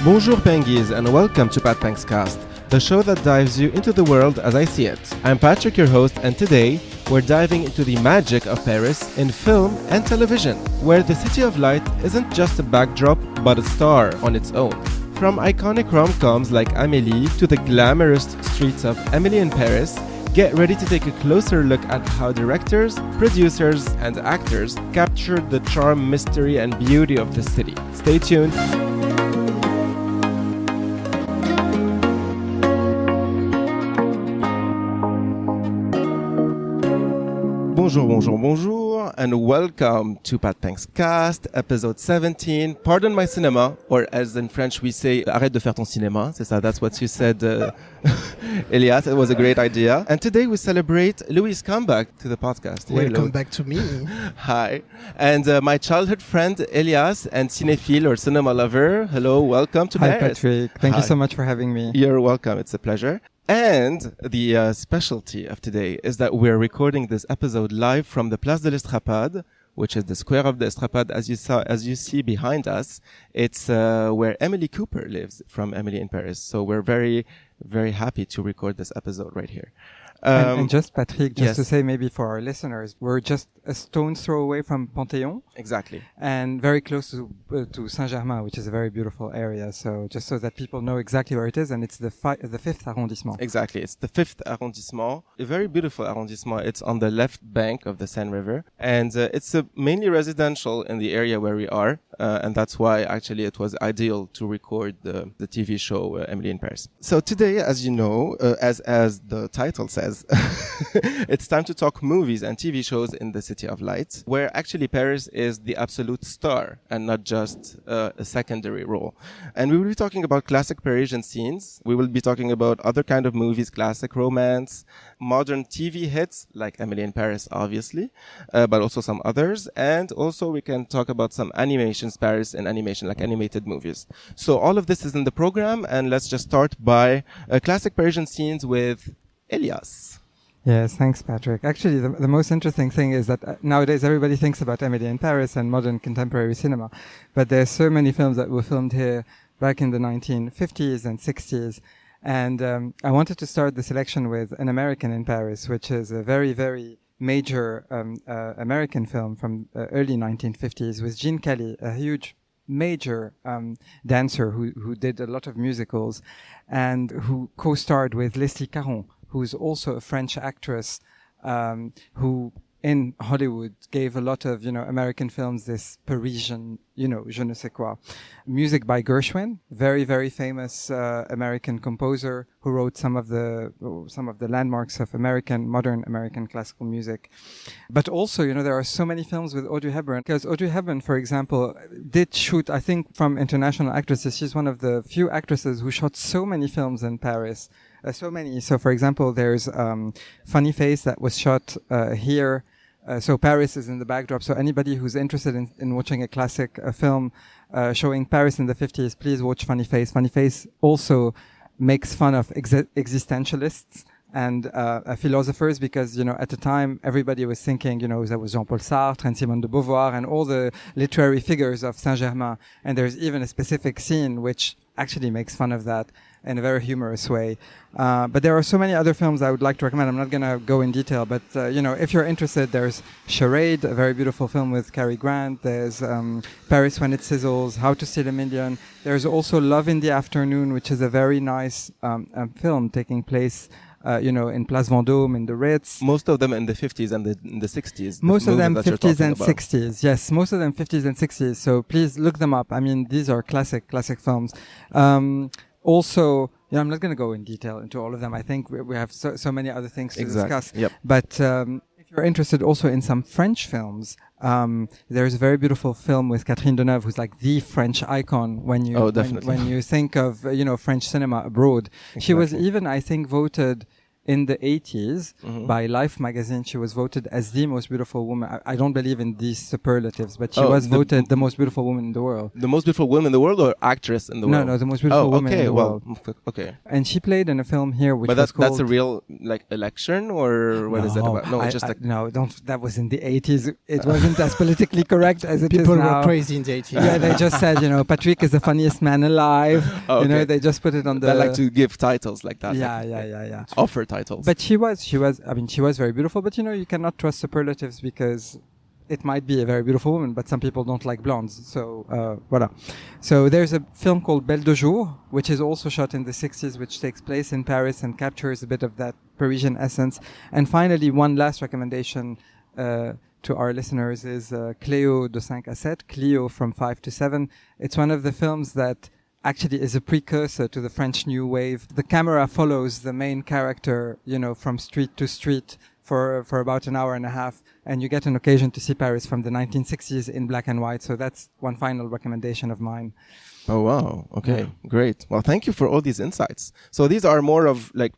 Bonjour Penguins and welcome to Pat Pank's Cast, the show that dives you into the world as I see it. I'm Patrick, your host, and today we're diving into the magic of Paris in film and television, where the City of Light isn't just a backdrop but a star on its own. From iconic rom-coms like Amélie to the glamorous streets of Emily in Paris, get ready to take a closer look at how directors, producers, and actors captured the charm, mystery, and beauty of the city. Stay tuned. Bonjour, and welcome to Pat Pank's Cast, episode 17. Pardon my cinema, or as in French we say, arrête de faire ton cinéma. C'est ça, that's what you said, Elias. It was a great idea. And today we celebrate Louis' comeback to the podcast. Welcome back to me. Hi. And my childhood friend, Elias, and cinephile or cinema lover. Hello, welcome to Hi, Paris. Patrick. Thank you so much for having me. You're welcome. It's a pleasure. And the specialty of today is that we're recording this episode live from the Place de l'Estrapade, which is the square of the Estrapade, as you see behind us. It's where Emily Cooper lives, from Emily in Paris. So we're very, very happy to record this episode right here. And just, Patrick, just yes. to say maybe for our listeners, we're just a stone's throw away from Panthéon. Exactly. And very close to Saint-Germain, which is a very beautiful area. So just so that people know exactly where it is, and it's the 5th arrondissement. Exactly. It's the 5th arrondissement, a very beautiful arrondissement. It's on the left bank of the Seine River. And it's mainly residential in the area where we are. And that's why actually it was ideal to record the TV show Emily in Paris. So today, as you know, as the title says, it's time to talk movies and TV shows in the City of Light, where actually Paris is the absolute star and not just a secondary role. And we will be talking about classic Parisian scenes. We will be talking about other kind of movies, classic romance, modern TV hits like Emily in Paris, obviously, but also some others. And also we can talk about some animations, Paris and animation, like animated movies. So all of this is in the program, and let's just start by classic Parisian scenes with Elias. Yes, thanks, Patrick. Actually, the most interesting thing is that nowadays everybody thinks about Emily in Paris and modern contemporary cinema, but there's so many films that were filmed here back in the 1950s and 60s. And I wanted to start the selection with An American in Paris, which is a very, very major American film from early 1950s with Gene Kelly, a huge major dancer who did a lot of musicals and who co-starred with Leslie Caron, who's also a French actress who in Hollywood gave a lot of, American films this Parisian, je ne sais quoi. Music by Gershwin, very, very famous American composer who wrote some of the landmarks of modern American classical music. But also, there are so many films with Audrey Hepburn, because Audrey Hepburn, for example, did shoot, I think, from international actresses. She's one of the few actresses who shot so many films in Paris. So many. So, for example, there's Funny Face that was shot here. So Paris is in the backdrop. So anybody who's interested in watching a classic film showing Paris in the 50s, please watch Funny Face. Funny Face also makes fun of existentialists and philosophers, because, at the time, everybody was thinking, there was Jean-Paul Sartre and Simone de Beauvoir and all the literary figures of Saint-Germain. And there's even a specific scene which actually makes fun of that in a very humorous way. But there are so many other films I would like to recommend. I'm not going to go in detail, but, if you're interested, there's Charade, a very beautiful film with Cary Grant. There's Paris When It Sizzles, How to Steal a Million. There's also Love in the Afternoon, which is a very nice film taking place in Place Vendôme, in the Ritz. Most of them in the 50s and in the 60s. Most of them 50s and 60s. Yes, most of them 50s and 60s. So please look them up. I mean, these are classic films. Also, I'm not going to go in detail into all of them. I think we have so many other things to discuss. Yep. But if you're interested also in some French films, there's a very beautiful film with Catherine Deneuve, who's like the French icon when you think of French cinema abroad. Exactly. She was even, I think, voted in the 80s by Life magazine. She was voted as the most beautiful woman. I don't believe in these superlatives, but she was voted the most beautiful woman in the world. The most beautiful woman in the world, or actress in the world? No, the most beautiful woman in the world. Okay. And she played in a film here, which but was called... that's a real like election, or what is it about? No, just like no, don't. That was in the 80s. It wasn't as politically correct as it is now. People were crazy in the 80s. Yeah, they just said, Patrick is the funniest man alive. Okay. They just put it on the... They like to give titles like that. Yeah. Offer titles. But she was very beautiful, but you cannot trust superlatives because it might be a very beautiful woman, but some people don't like blondes. So, voilà. So there's a film called Belle de Jour, which is also shot in the 60s, which takes place in Paris and captures a bit of that Parisian essence. And finally, one last recommendation, to our listeners is Cléo de 5 à 7, Cleo from 5 to 7. It's one of the films that actually is a precursor to the French New Wave. The camera follows the main character, from street to street for about an hour and a half, and you get an occasion to see Paris from the 1960s in black and white. So that's one final recommendation of mine. Oh, wow. Okay, great. Well, thank you for all these insights. So these are more of like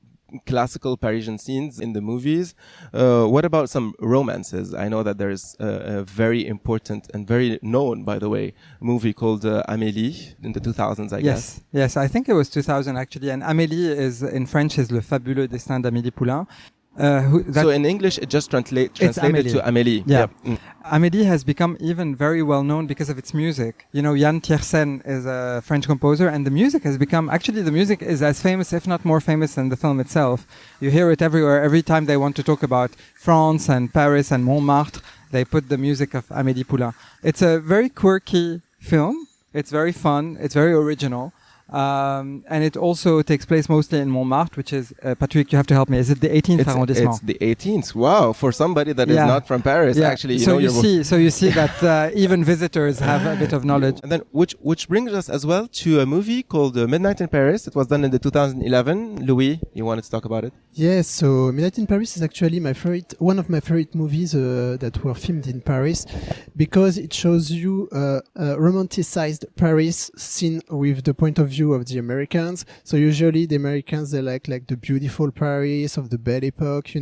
classical Parisian scenes in the movies. What about some romances? I know that there's a very important and very known, by the way, movie called Amélie in the 2000s, I guess. Yes, I think it was 2000 actually. And Amélie is in French is Le Fabuleux Destin d'Amélie Poulain. So in English, it just translated to Amélie. Yeah. Amélie has become even very well known because of its music. Yann Tiersen is a French composer, and the music has become, actually the music is as famous, if not more famous than the film itself. You hear it everywhere. Every time they want to talk about France and Paris and Montmartre, they put the music of Amélie Poulain. It's a very quirky film. It's very fun. It's very original. And it also takes place mostly in Montmartre, which is, Patrick, you have to help me. Is it the 18th arrondissement? It's the 18th. Wow. For somebody that is not from Paris, actually, so you see that even visitors have a bit of knowledge. And then, which brings us as well to a movie called Midnight in Paris. It was done in the 2011. Louis, you wanted to talk about it? Yes. So Midnight in Paris is actually one of my favorite movies that were filmed in Paris, because it shows you a romanticized Paris seen with the point of view of the Americans. So usually the Americans, they like the beautiful Paris of the Belle Epoque,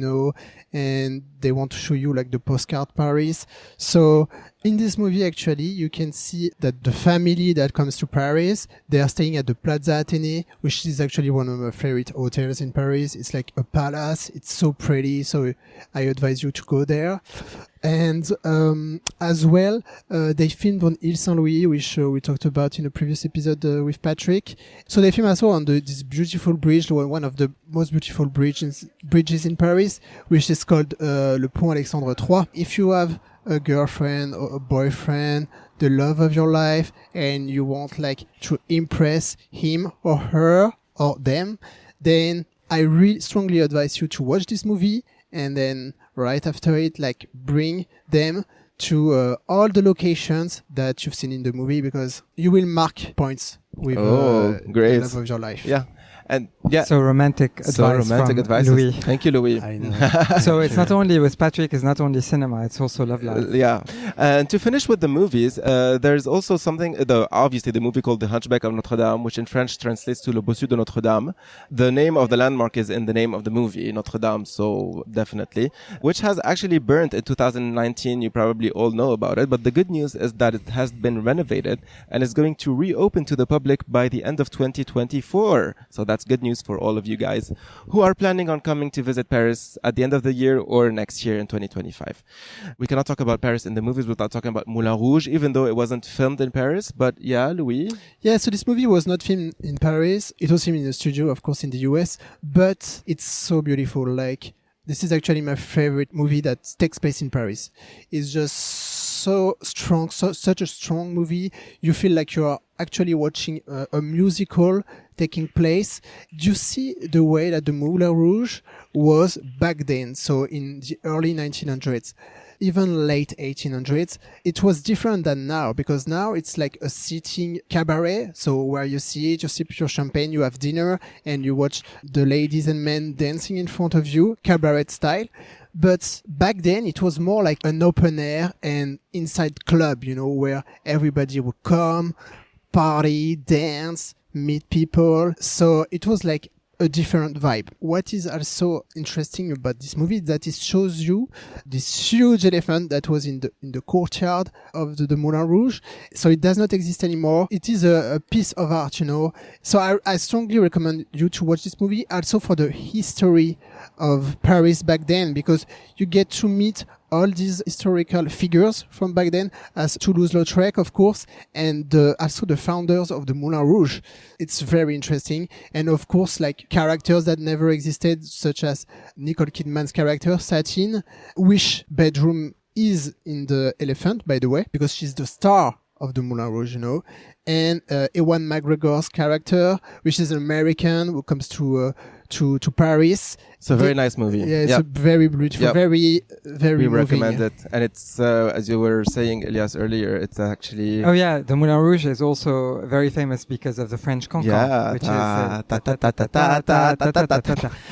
and they want to show you like the postcard Paris. So in this movie, actually, you can see that the family that comes to Paris, they are staying at the Plaza Athénée, which is actually one of my favorite hotels in Paris. It's like a palace. It's so pretty. So I advise you to go there. And as well, they filmed on Ile Saint-Louis, which we talked about in a previous episode with Patrick. So they filmed also on this beautiful bridge, one of the most beautiful bridges in Paris, which is called Le Pont Alexandre III. If you have a girlfriend or a boyfriend, the love of your life, and you want like to impress him or her or them, then I really strongly advise you to watch this movie, and then right after it, like bring them to all the locations that you've seen in the movie, because you will mark points with the love of your life. Yeah. And so romantic advice from Louis. Thank you, Louis. I know. So it's not only with Patrick, it's not only cinema, it's also love life. Yeah. And to finish with the movies, there's also something, obviously the movie called The Hunchback of Notre Dame, which in French translates to Le Bossu de Notre Dame. The name of the landmark is in the name of the movie, Notre Dame, so definitely, which has actually burnt in 2019. You probably all know about it, but the good news is that it has been renovated and is going to reopen to the public by the end of 2024. So that's good news for all of you guys who are planning on coming to visit Paris at the end of the year or next year in 2025. We cannot talk about Paris in the movies without talking about Moulin Rouge, even though it wasn't filmed in Paris. But yeah, Louis? Yeah, so this movie was not filmed in Paris. It was filmed in a studio, of course, in the US, but it's so beautiful. Like, this is actually my favorite movie that takes place in Paris. It's just so strong, such a strong movie. You feel like you are actually watching a musical taking place. You see the way that the Moulin Rouge was back then, so in the early 1900s, even late 1800s. It was different than now, because now it's like a sitting cabaret, so where you see it, you sip your champagne, you have dinner, and you watch the ladies and men dancing in front of you, cabaret style. But back then it was more like an open air and inside club, where everybody would come, party, dance, meet people. So it was like a different vibe. What is also interesting about this movie is that it shows you this huge elephant that was in the courtyard of the Moulin Rouge. So it does not exist anymore. It is a piece of art, you know. So I strongly recommend you to watch this movie also for the history of Paris back then, because you get to meet all these historical figures from back then, as Toulouse-Lautrec, of course, and also the founders of the Moulin Rouge. It's very interesting. And of course, like characters that never existed, such as Nicole Kidman's character, Satine, which bedroom is in the elephant, by the way, because she's the star of the Moulin Rouge, you know. And Ewan McGregor's character, which is an American who comes to Paris. It's a very nice movie. Yeah, it's a very beautiful, very we moving. recommend it, and it's as you were saying, Elias, earlier. It's actually Oh yeah, the Moulin Rouge is also very famous because of the French cancan, which is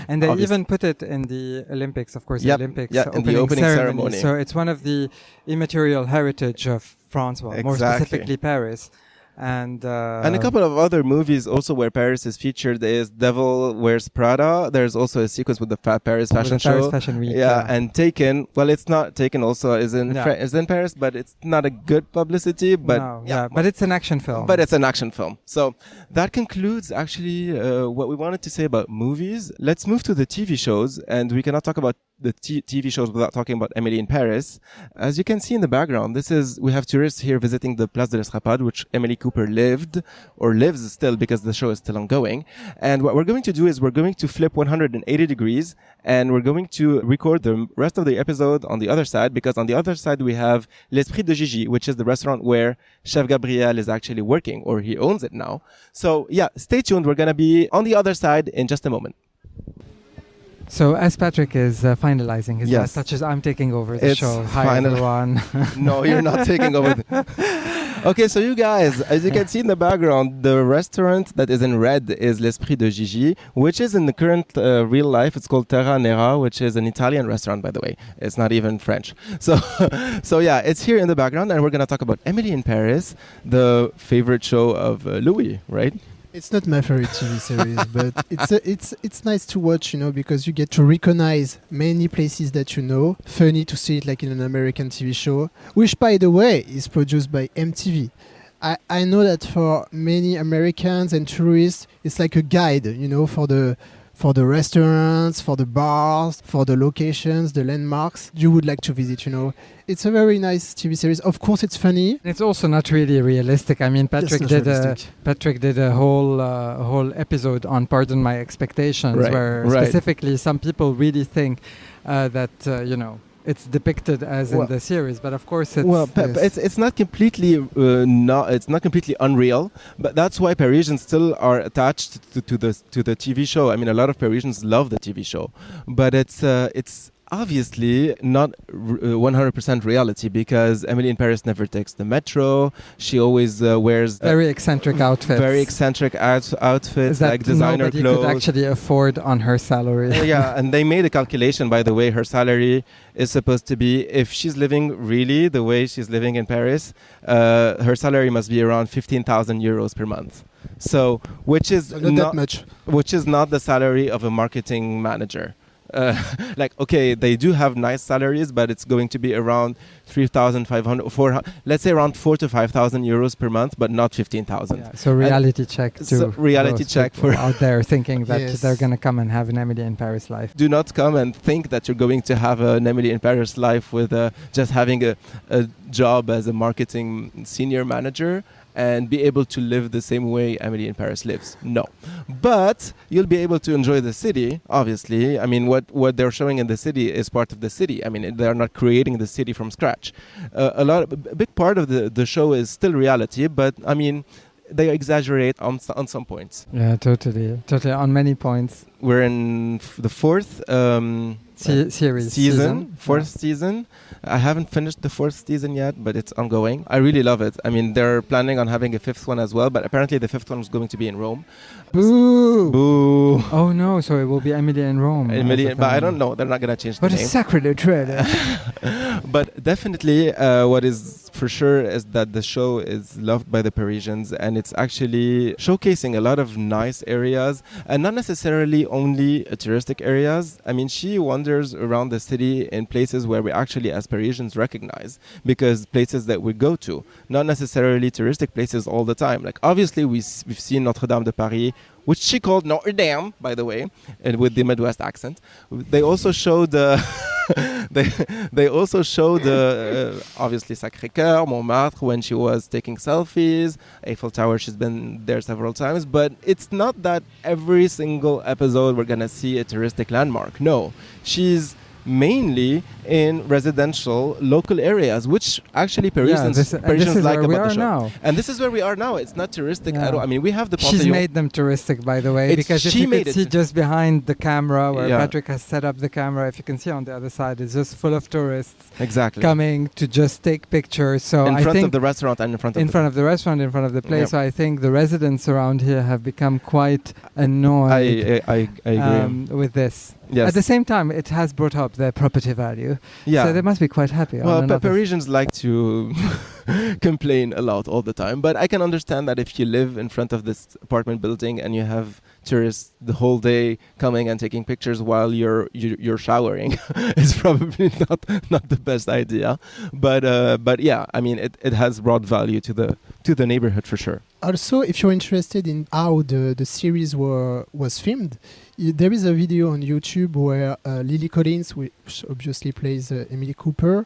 and they even put it in the Olympics, of course, the Olympics in the opening ceremony. So it's one of the immaterial heritage of France, well, more specifically Paris. And a couple of other movies also where Paris is featured is Devil Wears Prada. There's also a sequence with the Paris Fashion Show. Paris Fashion Week. And Taken. Well, it's not Taken. Also is in Paris, but it's not a good publicity. But but it's an action film. But it's an action film. So that concludes actually what we wanted to say about movies. Let's move to the TV shows, and we cannot talk about the TV shows without talking about Emily in Paris. As you can see in the background, we have tourists here visiting the Place de l'Estrapade, which Emily Cooper lived or lives still because the show is still ongoing. And what we're going to do is we're going to flip 180 degrees and we're going to record the rest of the episode on the other side, because on the other side we have L'Esprit de Gigi, which is the restaurant where Chef Gabriel is actually working, or he owns it now. So yeah, stay tuned. We're going to be on the other side in just a moment. So as Patrick is finalizing his last touches, I'm taking over the show. Hi everyone. No, you're not taking over. Okay, so you guys, as you can see in the background, the restaurant that is in red is L'Esprit de Gigi, which is in the current real life. It's called Terra Nera, which is an Italian restaurant, by the way. It's not even French. So yeah, it's here in the background, and we're going to talk about Emily in Paris, the favorite show of Louis, right? It's not my favorite TV series, but it's nice to watch, you know, because you get to recognize many places that you know. Funny to see it like in an American TV show, which, by the way, is produced by MTV. I know that for many Americans and tourists, it's like a guide, you know, for the restaurants, for the bars, for the locations, the landmarks you would like to visit, you know. It's a very nice TV series. Of course, it's funny. It's also not really realistic. I mean, Patrick did a whole episode on Pardon My Expectations, where specifically some people really think that, you know, it's depicted as in the series, but of course it's not completely it's not completely unreal. But that's why Parisians still are attached to the TV show. I mean, a lot of Parisians love the TV show, but it's obviously not 100% reality, because Emily in Paris never takes the metro. She always wears very eccentric outfits. Very eccentric outfits, like designer clothes. Nobody could actually afford on her salary. And they made a calculation, by the way. Her salary is supposed to be, if she's living really the way she's living in Paris, her salary must be around 15,000 euros per month. So, which is not that much. Which is not the salary of a marketing manager. Okay, they do have nice salaries, but it's going to be around 3,500, 400, let's say around 4,000 to 5,000 euros per month, but not 15,000. Yeah, so reality check to reality check for out there thinking that they're going to come and have an Emily in Paris life. Do not come and think that you're going to have an Emily in Paris life with just having a job as a marketing senior manager and be able to live the same way Emily in Paris lives. No. But you'll be able to enjoy the city, obviously. I mean, what they're showing in the city is part of the city. I mean, they're not creating the city from scratch. A big part of the show is still reality, but I mean, they exaggerate on some points. Yeah, totally. On many points. We're in the fourth season. I haven't finished the fourth season yet, but it's ongoing. I really love it. I mean, they're planning on having a fifth one as well, but apparently the fifth one is going to be in Rome. Boo! Boo! Oh no, so it will be Emily in Rome. But I don't know. They're not going to change the name. What a sacrilege. But definitely what is for sure is that the show is loved by the Parisians, and it's actually showcasing a lot of nice areas, and not necessarily only touristic areas. I mean, she wanders around the city in places where we actually as Parisians recognize, because places that we go to, not necessarily touristic places all the time. Like obviously we've seen Notre Dame de Paris, which she called Notre Dame, by the way, and with the Midwest accent. They also showed they also showed obviously Sacré-Cœur, Montmartre when she was taking selfies, Eiffel Tower, she's been there several times, but it's not that every single episode we're gonna see a touristic landmark. No, she's mainly in residential local areas, which actually Parisians like about the show. Now. And this is where we are now. It's not touristic at all. I mean, we have the She's made them touristic, by the way, because if you could see just behind the camera where Patrick has set up the camera, if you can see on the other side, it's just full of tourists coming to just take pictures. So in front of the restaurant and in front of the restaurant, in front of the place. Yeah. So I think the residents around here have become quite annoyed I agree. With this. Yes. At the same time, it has brought up their property value. Yeah. So they must be quite happy. Well, Parisians like to complain a lot all the time. But I can understand that if you live in front of this apartment building and you have tourists the whole day coming and taking pictures while you're showering, it's probably not the best idea. But yeah, I mean, it has brought value to the neighborhood for sure. Also, if you're interested in how the series was filmed, there is a video on YouTube where Lily Collins, which obviously plays Emily Cooper,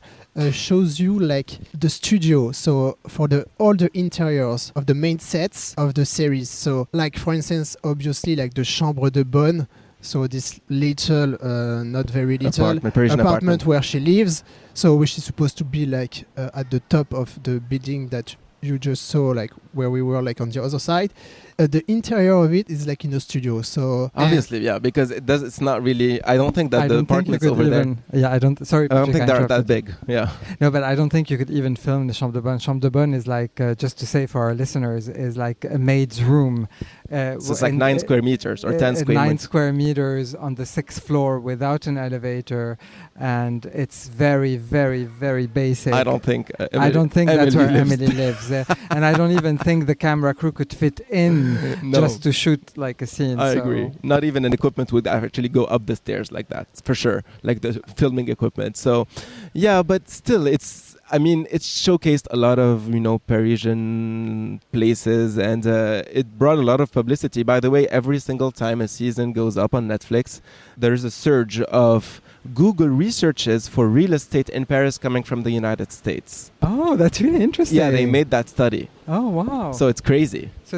shows you like the studio. So for all the interiors of the main sets of the series. So like for instance, obviously like the Chambre de Bonne. So this little, not very little apartment where she lives. So which is supposed to be like at the top of the building that you just saw, like where we were, like on the other side. The interior of it is like in a studio. So obviously, yeah, because it's not really. I don't think that the apartments over there. Yeah, I don't think they're that big. Yeah. No, but I don't think you could even film the Chambre de Bonne. Chambre de Bonne is like, just to say for our listeners, is like a maid's room. So it's like 9 square meters or 10 square meters. 9 square meters on the 6th floor without an elevator, and it's very, very, very basic. I don't think that's where Emily lives. And I don't even think the camera crew could fit in just to shoot like a scene. I agree. Not even an equipment would actually go up the stairs like that, for sure. Like the filming equipment. So, yeah, but still, it's showcased a lot of, Parisian places, and it brought a lot of publicity. By the way, every single time a season goes up on Netflix, there's a surge of Google researches for real estate in Paris coming from the United States. Oh, that's really interesting. Yeah, they made that study. Oh, wow. So it's crazy. So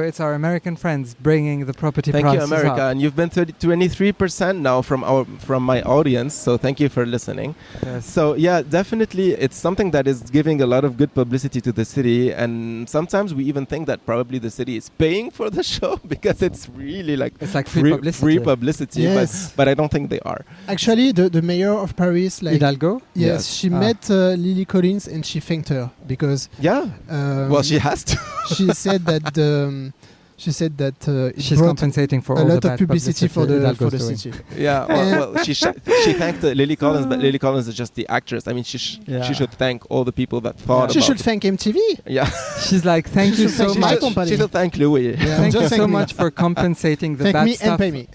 it's our American friends bringing the property prices up. Thank you, America. Up. And you've been 23% now from my audience, so thank you for listening. Yes. So yeah, definitely it's something that is giving a lot of good publicity to the city, and sometimes we even think that probably the city is paying for the show because it's really like free publicity. Yes. But I don't think they are. Actually, the mayor of Paris, like Hidalgo? Yes, she met Lily Collins and she thanked her because well, she has to. She said that she's compensating for a all lot the of publicity for the city. Yeah, well, she thanked Lily Collins, but Lily Collins is just the actress. I mean, she should thank all the people that thought. She should thank MTV. Yeah, she's like, thank you so much. She should thank Louis. Yeah, thank you so much for compensating the bad stuff and pay me.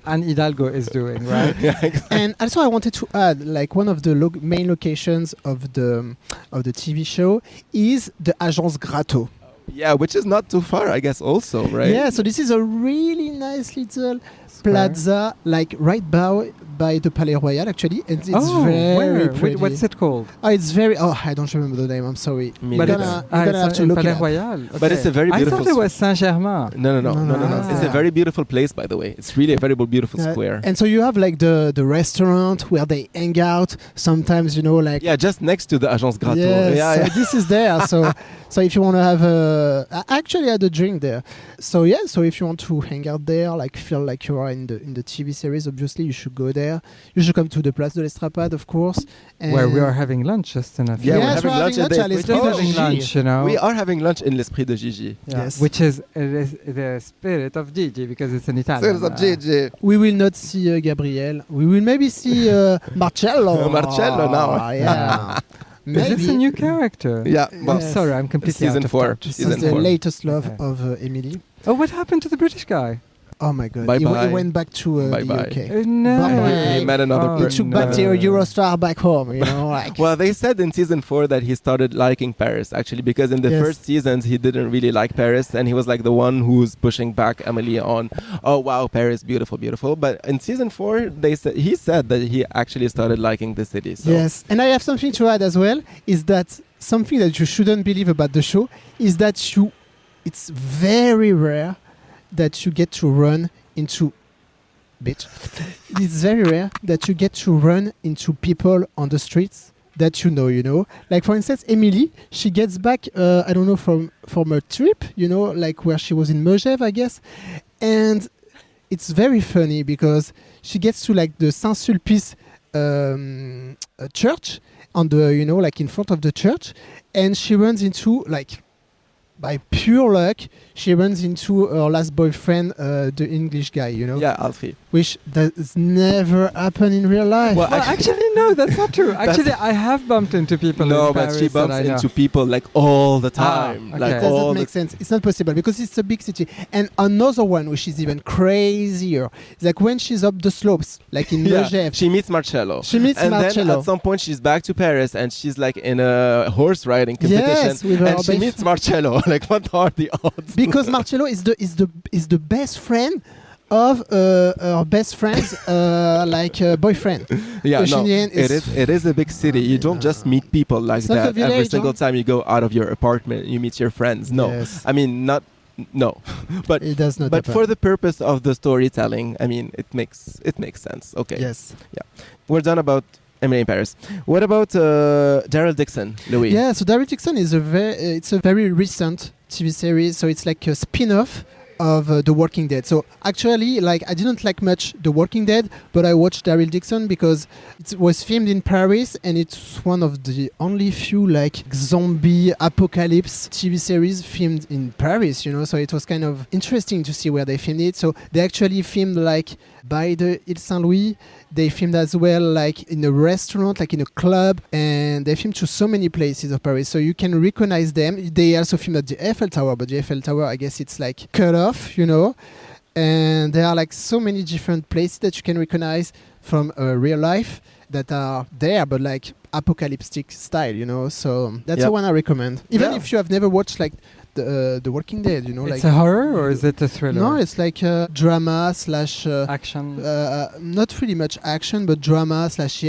and Hidalgo is doing, right? Yeah, exactly. And also, I wanted to add, like one of the main locations of the TV show is the Agence Grato. Yeah, which is not too far, I guess, also, right? Yeah, so this is a really nice little plaza, like right by the Palais Royal, actually. And it's very pretty. What's it called? It's very... I don't remember the name, I'm sorry. But you're gonna have to look Palais it up. Royal. Okay. But it's a very beautiful... I thought it was Saint-Germain. No. It's a very beautiful place, by the way. It's really a very beautiful square. And so you have like the restaurant where they hang out. Sometimes, like... Yeah, just next to the Agence Grato. Yes, so this is there. So if you want to have I actually had a drink there. So if you want to hang out there, like feel like you are in the TV series, obviously you should go there. You should come to the Place de l'Estrapade, of course. Where we are having lunch just in a few we're having lunch at lunch, We are having lunch in l'Esprit de Gigi. Yeah. Yes. Which is the spirit of Gigi, because it's an Italian. Spirit of Gigi. We will not see Gabriel. We will maybe see Marcello. Marcello now. Yeah. Is this a new character? Yeah, well, I'm sorry, I'm completely season out of 4. touch. This Season is the 4. latest love Okay. of Emily. Oh, what happened to the British guy? Oh my god. Bye-bye. He went back to the Bye-bye. UK. No. Bye-bye. He met another Oh, He person. took back no. the Eurostar back home, you know, like. Well, they said in season 4 that he started liking Paris, actually, because in the Yes. first seasons he didn't really like Paris, and he was like the one who's pushing back Emily on, oh wow, Paris, beautiful, beautiful. But in season 4, he said that he actually started liking the city. So. Yes, and I have something to add as well. Is that something that you shouldn't believe about the show? Is that it's very rare that you get to run into. Bitch. It's very rare that you get to run into people on the streets that you know. Like for instance, Emily, she gets back, I don't know, from a trip, like where she was in Megève, I guess, and it's very funny because she gets to like the Saint-Sulpice church on the, like in front of the church, and she runs into like. By pure luck, she runs into her last boyfriend, the English guy, Yeah, Alfie. which does never happen in real life. Well, Well, actually, no, that's not true. Actually, I have bumped into people No, in but Paris she that bumps I know. into people like all the Ah, time. okay. Like It all doesn't the make sense. It's not possible because it's a big city. And another one, which is even crazier, is like when she's up the slopes, like in Yeah, Megève. she meets Marcello. She meets and then Marcello. at some point she's back to Paris and she's like in a horse riding competition. Yes, with her and she best- meets Marcello. Like what are the odds? Because Marcello is the best friend of her best friend's boyfriend. Yeah, Which no, in the end it is a big city. You don't just meet people like It's not a that every village, single huh? time you go out of your apartment. You meet your friends. No, Yes. I mean no, but It does not but happen. for the purpose of the storytelling, I mean it makes sense. Okay, Yes. we're done about Emily in Paris. What about Daryl Dixon, Louis? Yeah, so Daryl Dixon is it's a very recent TV series, so it's like a spin-off of The Walking Dead. So actually, like, I didn't like much The Walking Dead, but I watched Daryl Dixon because it was filmed in Paris, and it's one of the only few like zombie apocalypse TV series filmed in Paris, so it was kind of interesting to see where they filmed it. So they actually filmed like by the Ile Saint-Louis. They filmed as well like in a restaurant, like in a club, and they filmed to so many places of Paris, so you can recognize them. They also filmed at the Eiffel Tower, but the Eiffel Tower, I guess it's like cut off, and there are like so many different places that you can recognize from real life that are there, but like apocalyptic style, so that's Yep. the one I recommend. Even Yeah. if you have never watched like the Walking Dead, It's like a horror or is it a thriller? no, it's like a drama slash Action. not really much action, but drama slash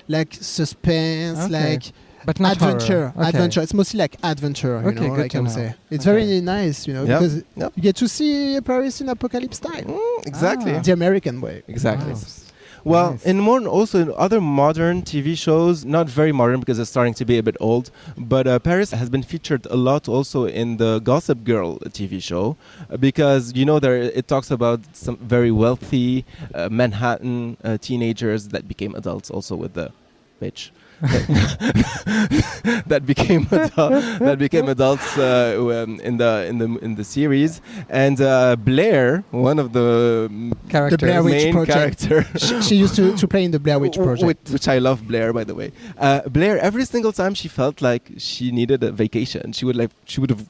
like suspense, Okay. like but not adventure. horror. Okay. Adventure. It's mostly like adventure. Okay, good like to I would know. say. It's Okay. very nice, Yep. because Yep. you get to see Paris in apocalypse style, Exactly. Ah. the American way. Exactly. Wow. Well, Nice. also in other modern TV shows, not very modern because it's starting to be a bit old, but Paris has been featured a lot also in the Gossip Girl TV show because there it talks about some very wealthy Manhattan teenagers that became adults also with the bitch. that became adults in the series, and Blair, one of the Character. The Blair Witch main Project. character. She used to play in the Blair Witch Project. Which I love Blair, by the way. Blair, every single time she felt like she needed a vacation, she would have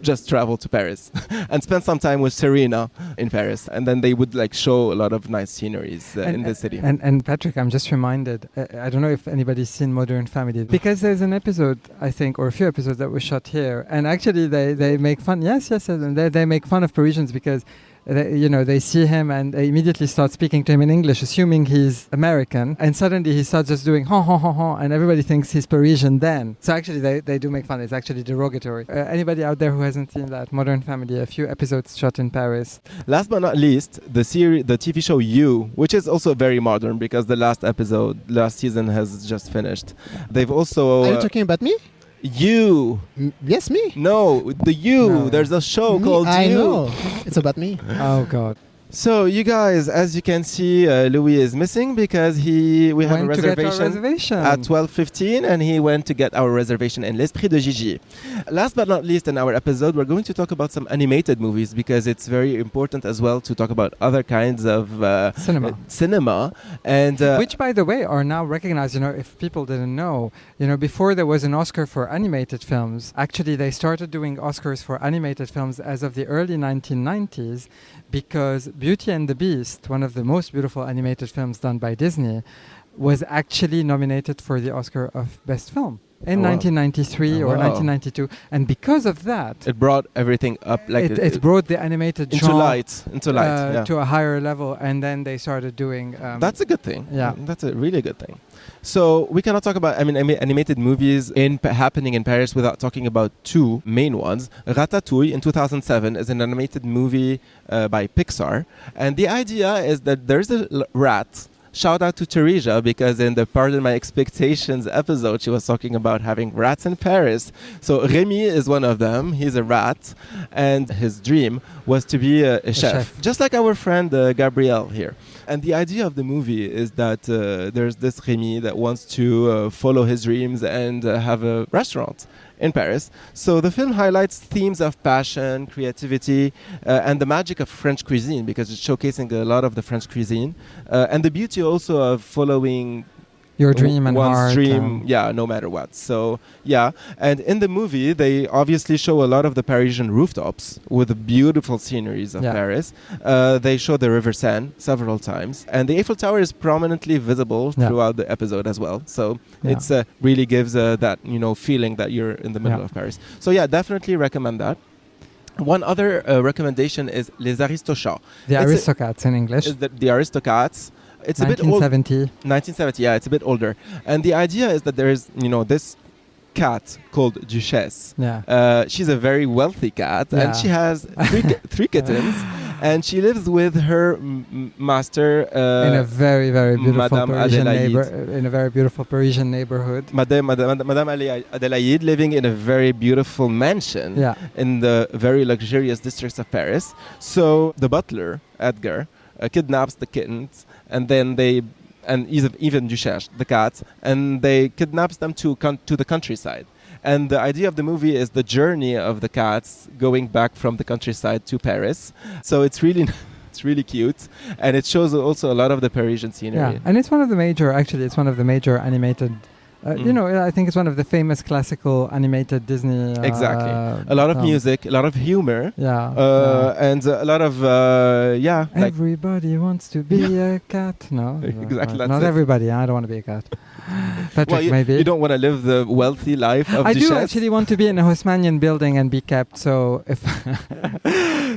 just travel to Paris and spend some time with Serena in Paris, and then they would like show a lot of nice sceneries in the city. And Patrick, I'm just reminded, I don't know if anybody's seen Modern Family, because there's an episode, I think, or a few episodes that were shot here, and actually they make fun, yes, and they make fun of Parisians because they see him and they immediately start speaking to him in English, assuming he's American, and suddenly he starts just doing ha ha ha ha, and everybody thinks he's Parisian then. So actually they do make fun. It's actually derogatory. Anybody out there who hasn't seen that, Modern Family, a few episodes shot in Paris. Last but not least, the TV show You, which is also very modern because the last season has just finished. They've also Are you talking about me? You. Yes, me. No, the You. No. There's a show Me, called I You. know. It's about me. Oh God. So you guys, as you can see, Louis is missing because we have a Went to get our reservation reservation. at 12:15, and he went to get our reservation in L'Esprit de Gigi. Last but not least, in our episode, we're going to talk about some animated movies because it's very important as well to talk about other kinds of Cinema. and Which, by the way, are now recognized. If people didn't know, before there was an Oscar for animated films. Actually, they started doing Oscars for animated films as of the early 1990s, because Beauty and the Beast, one of the most beautiful animated films done by Disney, was actually nominated for the Oscar of Best Film in 1993 or 1992, and because of that, it brought everything up, like it brought the animated into genre light, to a higher level, and then they started doing. That's a good thing. Yeah, that's a really good thing. So we cannot talk about animated movies happening in Paris without talking about two main ones. Ratatouille in 2007 is an animated movie by Pixar, and the idea is that there's a rat. Shout out to Teresa, because in the Pardon My Expectations episode, she was talking about having rats in Paris. So Remy is one of them. He's a rat, and his dream was to be a chef, just like our friend Gabrielle here. And the idea of the movie is that there's this Remy that wants to follow his dreams and have a restaurant in Paris. So the film highlights themes of passion, creativity, and the magic of French cuisine, because it's showcasing a lot of the French cuisine, and the beauty also of following your dream and one's heart, dream, no matter what. So and in the movie they obviously show a lot of the Parisian rooftops with the beautiful sceneries of Paris. They show the River Seine several times, and the Eiffel Tower is prominently visible throughout the episode as well. So it's really gives that feeling that you're in the middle of Paris. So definitely recommend that. One other recommendation is Les Aristochats. The Aristocats in English. Is the Aristocats. It's 1970. a bit old. 1970, it's a bit older. And the idea is that there is, this cat called Duchesse. She's a very wealthy cat, and she has three kittens, and she lives with her master in a very, very beautiful Parisian neighborhood. Madame Adélaïde, living in a very beautiful mansion in the very luxurious districts of Paris. So the butler, Edgar, kidnaps the kittens, and then even Duchesse, the cat, and they kidnaps them to the countryside. And the idea of the movie is the journey of the cats going back from the countryside to Paris. So it's really cute, and it shows also a lot of the Parisian scenery. Yeah, and it's one of the major animated. I think it's one of the famous classical animated Disney. Exactly. A lot of music, a lot of humor. And a lot of everybody wants to be a cat. No, exactly. Not everybody. I don't want to be a cat. Patrick, maybe you don't want to live the wealthy life of Duchesse? I do actually want to be in a Haussmannian building and be kept. So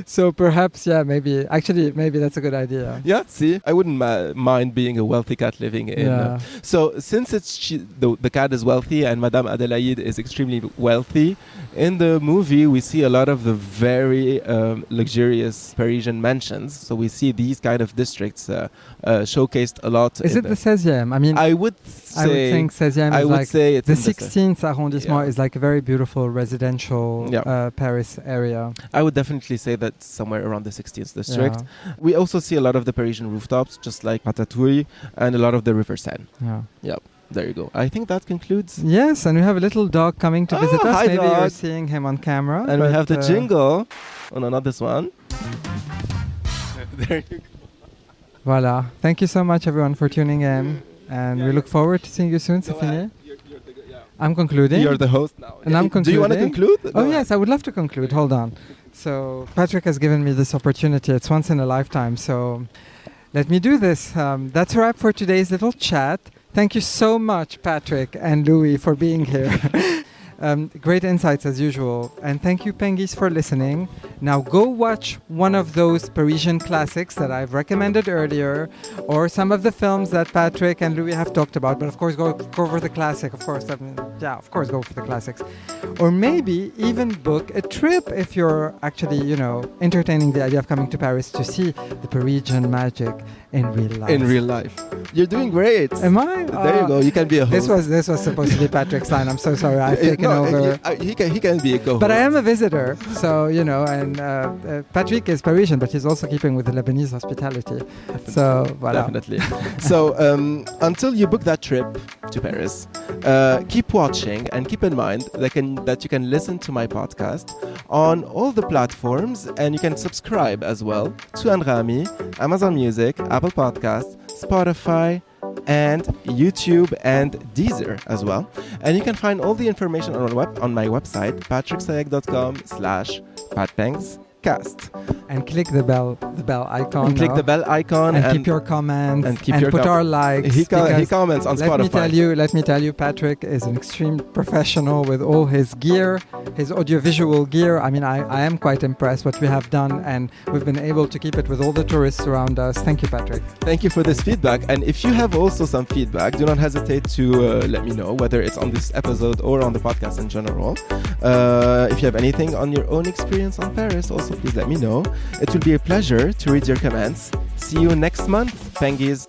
so perhaps maybe that's a good idea. Yeah, see, I wouldn't mind being a wealthy cat living in. So since the cat is wealthy and Madame Adélaïde is extremely wealthy, in the movie we see a lot of the very luxurious Parisian mansions. So we see these kind of districts showcased a lot. Is it the 16e? I mean, I would think 16e is like say it's the 16th arrondissement is like a very beautiful residential Paris area. I would definitely say that somewhere around the 16th district. We also see a lot of the Parisian rooftops, just like Ratatouille, and a lot of the River Seine. There you go. I think that concludes. Yes, and we have a little dog coming to visit us. Hi, maybe dog. you're seeing him on camera. And we have the jingle. Oh no, not this one. There you go. Voila. Thank you so much, everyone, for tuning in. And we look forward to seeing you soon, Stéphanie. I'm concluding. You're the host now. And I'm concluding. Do you want to conclude? Oh, yes, I would love to conclude. Hold on. So Patrick has given me this opportunity. It's once in a lifetime. So let me do this. That's a wrap for today's little chat. Thank you so much, Patrick and Louis, for being here. Great insights as usual. And thank you, Penguis, for listening. Now go watch one of those Parisian classics that I've recommended earlier, or some of the films that Patrick and Louis have talked about. But of course, go for the classic. Of course, of course, go for the classics. Or maybe even book a trip if you're actually, entertaining the idea of coming to Paris to see the Parisian magic in real life. In real life. You're doing great. Am I? There you go. You can be a host. This was supposed to be Patrick's line. I'm so sorry. I've taken over. He can be a co-host. But I am a visitor, so and Patrick is Parisian, but he's also keeping with the Lebanese hospitality. So, voilà. Definitely. So, until you book that trip to Paris, keep watching and keep in mind that you can listen to my podcast on all the platforms, and you can subscribe as well to Anrami, Amazon Music, Apple Podcasts, Spotify, and YouTube and Deezer as well. And you can find all the information on my website, patricksayek.com/patbankscast. And click the bell icon. And click the bell icon and keep your comments and put our likes. He comments on Spotify. Let me tell you, Patrick is an extreme professional with all his gear, his audiovisual gear. I mean, I am quite impressed what we have done, and we've been able to keep it with all the tourists around us. Thank you, Patrick. Thank you for this feedback. And if you have also some feedback, do not hesitate to let me know, whether it's on this episode or on the podcast in general. If you have anything on your own experience on Paris, also please let me know. It will be a pleasure to read your comments. See you next month, Pengies.